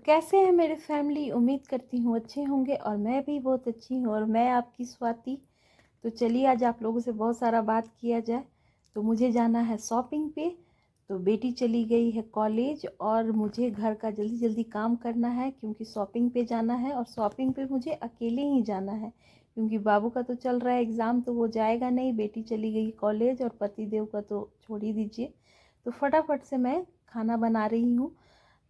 कैसे हैं मेरे फैमिली। उम्मीद करती हूँ अच्छे होंगे और मैं भी बहुत अच्छी हूँ और मैं आपकी स्वाति। तो चलिए आज आप लोगों से बहुत सारा बात किया जाए। तो मुझे जाना है शॉपिंग पे। तो बेटी चली गई है कॉलेज और मुझे घर का जल्दी जल्दी काम करना है क्योंकि शॉपिंग पे जाना है और शॉपिंग पे मुझे अकेले ही जाना है क्योंकि बाबू का तो चल रहा है एग्ज़ाम, तो वो जाएगा नहीं। बेटी चली गई कॉलेज और पतिदेव का तो छोड़ ही दीजिए। तो फटाफट से मैं खाना बना रही हूँ।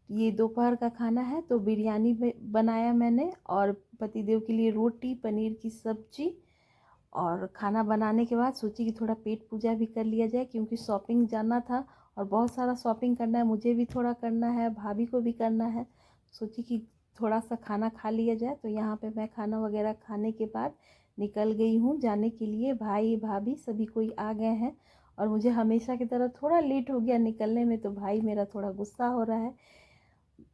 ये दोपहर का खाना है तो बिरयानी बनाया मैंने और पतिदेव के लिए रोटी पनीर की सब्जी। और खाना बनाने के बाद सोची कि थोड़ा पेट पूजा भी कर लिया जाए क्योंकि शॉपिंग जाना था और बहुत सारा शॉपिंग करना है, मुझे भी थोड़ा करना है, भाभी को भी करना है। सोची कि थोड़ा सा खाना खा लिया जाए। तो यहाँ पे मैं खाना वगैरह खाने के बाद निकल गई हूँ जाने के लिए। भाई भाभी सभी कोई आ गए हैं और मुझे हमेशा की तरह थोड़ा लेट हो गया निकलने में, तो भाई मेरा थोड़ा गुस्सा हो रहा है।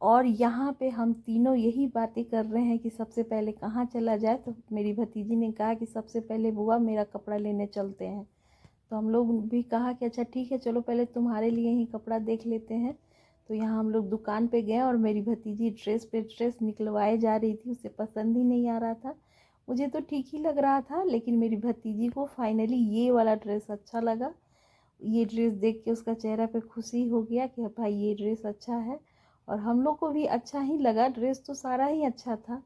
और यहाँ पे हम तीनों यही बातें कर रहे हैं कि सबसे पहले कहाँ चला जाए। तो मेरी भतीजी ने कहा कि सबसे पहले बुआ मेरा कपड़ा लेने चलते हैं। तो हम लोग भी कहा कि अच्छा ठीक है चलो पहले तुम्हारे लिए ही कपड़ा देख लेते हैं। तो यहाँ हम लोग दुकान पे गए और मेरी भतीजी ड्रेस पे ड्रेस निकलवाए जा रही थी, उसे पसंद ही नहीं आ रहा था। मुझे तो ठीक ही लग रहा था लेकिन मेरी भतीजी को फाइनली ये वाला ड्रेस अच्छा लगा। ये ड्रेस देख के उसका चेहरा पे खुशी हो गया कि भाई ये ड्रेस अच्छा है। और हम लोग को भी अच्छा ही लगा, ड्रेस तो सारा ही अच्छा था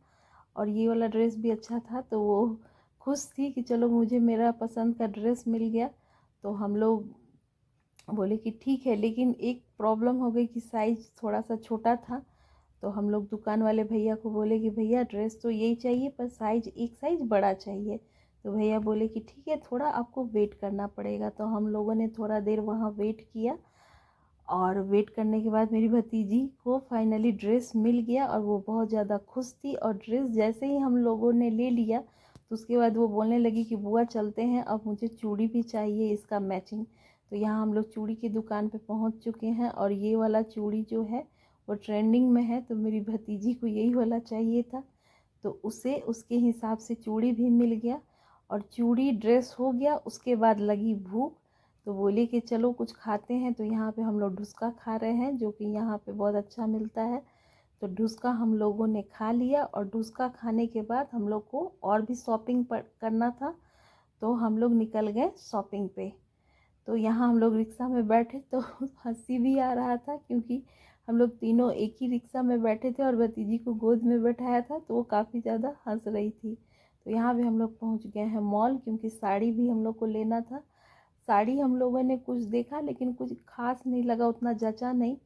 और ये वाला ड्रेस भी अच्छा था। तो वो खुश थी कि चलो मुझे मेरा पसंद का ड्रेस मिल गया। तो हम लोग बोले कि ठीक है, लेकिन एक प्रॉब्लम हो गई कि साइज़ थोड़ा सा छोटा था। तो हम लोग दुकान वाले भैया को बोले कि भैया ड्रेस तो यही चाहिए पर साइज़ एक साइज़ बड़ा चाहिए। तो भैया बोले कि ठीक है थोड़ा आपको वेट करना पड़ेगा। तो हम लोगों ने थोड़ा देर वहाँ वेट किया और वेट करने के बाद मेरी भतीजी को फाइनली ड्रेस मिल गया और वो बहुत ज़्यादा खुश थी। और ड्रेस जैसे ही हम लोगों ने ले लिया तो उसके बाद वो बोलने लगी कि बुआ चलते हैं, अब मुझे चूड़ी भी चाहिए इसका मैचिंग। तो यहाँ हम लोग चूड़ी की दुकान पे पहुँच चुके हैं और ये वाला चूड़ी जो है वो ट्रेंडिंग में है। तो मेरी भतीजी को यही वाला चाहिए था तो उसे उसके हिसाब से चूड़ी भी मिल गया और चूड़ी ड्रेस हो गया। उसके बाद लगी भूख तो बोली कि चलो कुछ खाते हैं। तो यहाँ पे हम लोग ढुसका खा रहे हैं जो कि यहाँ पे बहुत अच्छा मिलता है। तो ढुसका हम लोगों ने खा लिया और ढुसका खाने के बाद हम लोग को और भी शॉपिंग करना था। तो हम लोग निकल गए शॉपिंग पे। तो यहाँ हम लोग रिक्शा में बैठे तो हंसी भी आ रहा था क्योंकि हम लोग तीनों एक ही रिक्शा में बैठे थे और भतीजी को गोद में बैठाया था तो वो काफ़ी ज़्यादा हंस रही थी। तो यहाँ भी हम लोग पहुँच गए हैं मॉल क्योंकि साड़ी भी हम लोग को लेना था। साड़ी हम लोगों ने कुछ देखा लेकिन कुछ खास नहीं लगा, उतना जचा नहीं।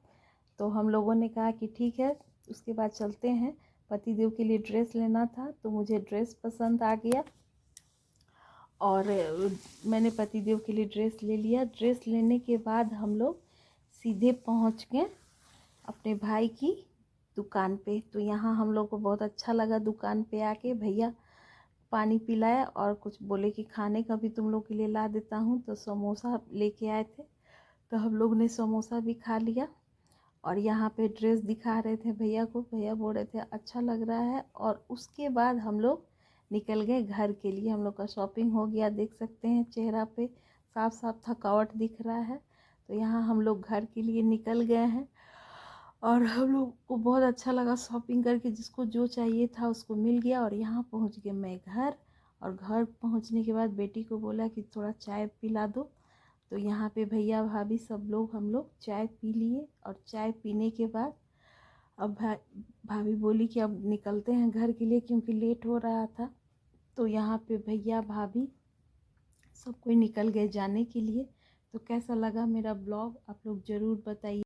तो हम लोगों ने कहा कि ठीक है उसके बाद चलते हैं। पतिदेव के लिए ड्रेस लेना था तो मुझे ड्रेस पसंद आ गया और मैंने पतिदेव के लिए ड्रेस ले लिया। ड्रेस लेने के बाद हम लोग सीधे पहुंच गए अपने भाई की दुकान पे। तो यहाँ हम लोग को बहुत अच्छा लगा दुकान पे आके। भैया पानी पिलाया और कुछ बोले कि खाने का भी तुम लोग के लिए ला देता हूँ। तो समोसा लेके आए थे तो हम लोग ने समोसा भी खा लिया। और यहाँ पे ड्रेस दिखा रहे थे भैया को, भैया बोल रहे थे अच्छा लग रहा है। और उसके बाद हम लोग निकल गए घर के लिए। हम लोग का शॉपिंग हो गया, देख सकते हैं चेहरा पे साफ साफ थकावट दिख रहा है। तो यहाँ हम लोग घर के लिए निकल गए हैं और हम लोग को बहुत अच्छा लगा शॉपिंग करके, जिसको जो चाहिए था उसको मिल गया। और यहाँ पहुँच गए मैं घर। और घर पहुँचने के बाद बेटी को बोला कि थोड़ा चाय पिला दो। तो यहाँ पे भैया भाभी सब लोग हम लोग चाय पी लिए और चाय पीने के बाद अब भाभी बोली कि अब निकलते हैं घर के लिए क्योंकि लेट हो रहा था। तो यहाँ पे भैया भाभी सब कोई निकल गए जाने के लिए। तो कैसा लगा मेरा ब्लॉग आप लोग ज़रूर बताइए।